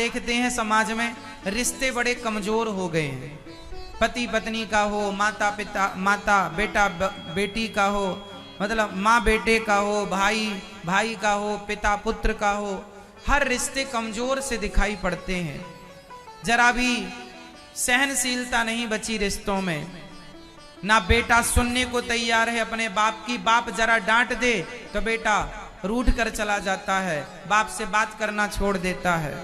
देखते हैं समाज में रिश्ते बड़े कमजोर हो गए हैं। पति पत्नी का हो, माता पिता, माता बेटा बेटी का हो, मतलब माँ बेटे का हो, भाई भाई का हो, पिता पुत्र का हो, हर रिश्ते कमजोर से दिखाई पड़ते हैं। जरा भी सहनशीलता नहीं बची रिश्तों में। ना बेटा सुनने को तैयार है अपने बाप की। बाप जरा डांट दे तो बेटा रूठ कर चला जाता है, बाप से बात करना छोड़ देता है।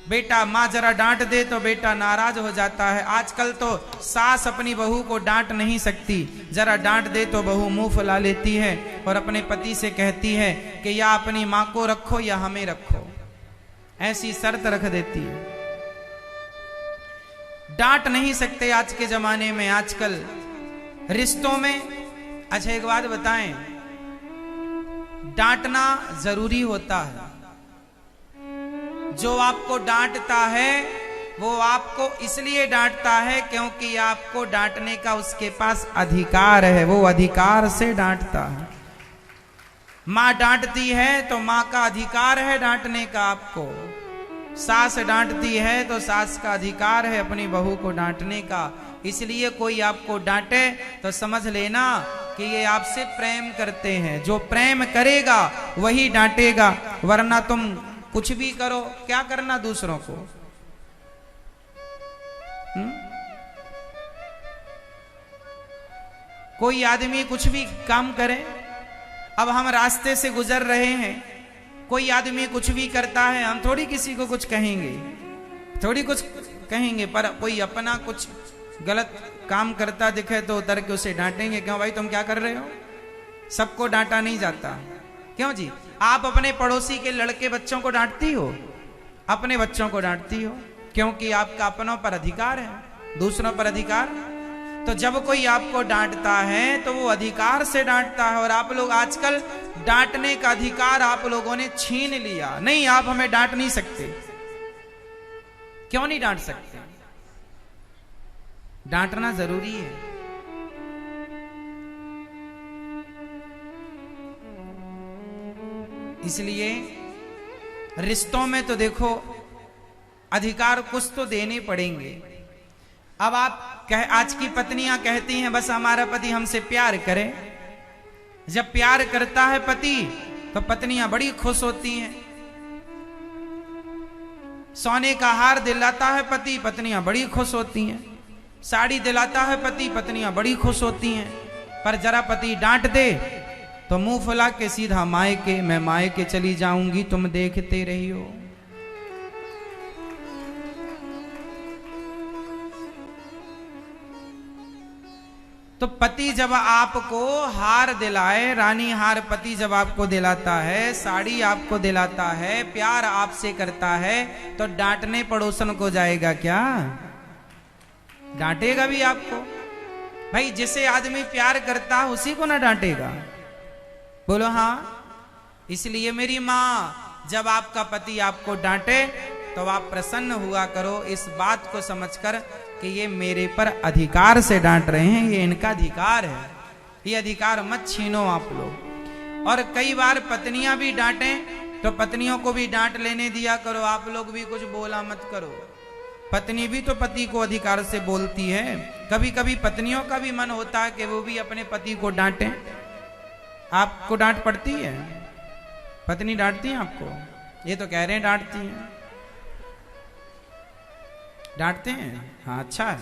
बेटा माँ जरा डांट दे तो बेटा नाराज हो जाता है। आजकल तो सास अपनी बहू को डांट नहीं सकती, जरा डांट दे तो बहू मुंह फुला लेती है और अपने पति से कहती है कि या अपनी माँ को रखो या हमें रखो, ऐसी शर्त रख देती है। डांट नहीं सकते आज के जमाने में, आजकल रिश्तों में। अच्छा एक बात बताएं, डांटना जरूरी होता है। जो आपको डांटता है वो आपको इसलिए डांटता है क्योंकि आपको डांटने का उसके पास अधिकार है, वो अधिकार से डांटता है। माँ डांटती है तो माँ का अधिकार है डांटने का आपको। सास डांटती है तो सास का अधिकार है अपनी बहू को डांटने का। इसलिए कोई आपको डांटे तो समझ लेना कि ये आपसे प्रेम करते हैं। जो प्रेम करेगा वही डांटेगा, वरना तुम कुछ भी करो, क्या करना दूसरों को। कोई आदमी कुछ भी काम करे, अब हम रास्ते से गुजर रहे हैं, कोई आदमी कुछ भी करता है, हम थोड़ी किसी को कुछ कहेंगे, थोड़ी कुछ कहेंगे, पर कोई अपना कुछ गलत काम करता दिखे तो उतर के उसे डांटेंगे। क्यों भाई तुम क्या कर रहे हो? सबको डांटा नहीं जाता। क्यों जी? आप अपने पड़ोसी के लड़के बच्चों को डांटती हो, अपने बच्चों को डांटती हो, क्योंकि आपका अपनों पर अधिकार है, दूसरों पर अधिकार। तो जब कोई आपको डांटता है तो वो अधिकार से डांटता है। और आप लोग आजकल डांटने का अधिकार आप लोगों ने छीन लिया। नहीं, आप हमें डांट नहीं सकते। क्यों नहीं डांट सकते? डांटना जरूरी है। इसलिए रिश्तों में तो देखो अधिकार कुछ तो देने पड़ेंगे। अब आप आज की पत्नियां कहती हैं बस हमारा पति हमसे प्यार करे। जब प्यार करता है पति तो पत्नियां बड़ी खुश होती हैं। सोने का हार दिलाता है पति, पत्नियां बड़ी खुश होती हैं। साड़ी दिलाता है पति, पत्नियां बड़ी खुश होती हैं। पर जरा पति डांट दे तो मुंह फुला के सीधा मायके, मैं मायके चली जाऊंगी, तुम देखते रहियो। तो पति जब आपको हार दिलाए, रानी हार पति जब आपको दिलाता है, साड़ी आपको दिलाता है, प्यार आपसे करता है, तो डांटने पड़ोसन को जाएगा क्या? डांटेगा भी आपको। भाई जिसे आदमी प्यार करता है उसी को ना डांटेगा। बोलो हाँ। इसलिए मेरी माँ, जब आपका पति आपको डांटे तो आप प्रसन्न हुआ करो, इस बात को समझकर कि ये मेरे पर अधिकार से डांट रहे हैं, ये इनका अधिकार है, ये अधिकार मत छीनो आप लोग। और कई बार पत्नियां भी डांटें तो पत्नियों को भी डांट लेने दिया करो। आप लोग भी कुछ बोला मत करो। पत्नी भी तो पति को अधिकार से बोलती है। कभी कभी पत्नियों का भी मन होता है कि वो भी अपने पति को डांटें। आपको डांट पड़ती है? पत्नी डांटती है आपको? ये तो कह रहे हैं डांटती हैं। डांटते हैं? हाँ, अच्छा है।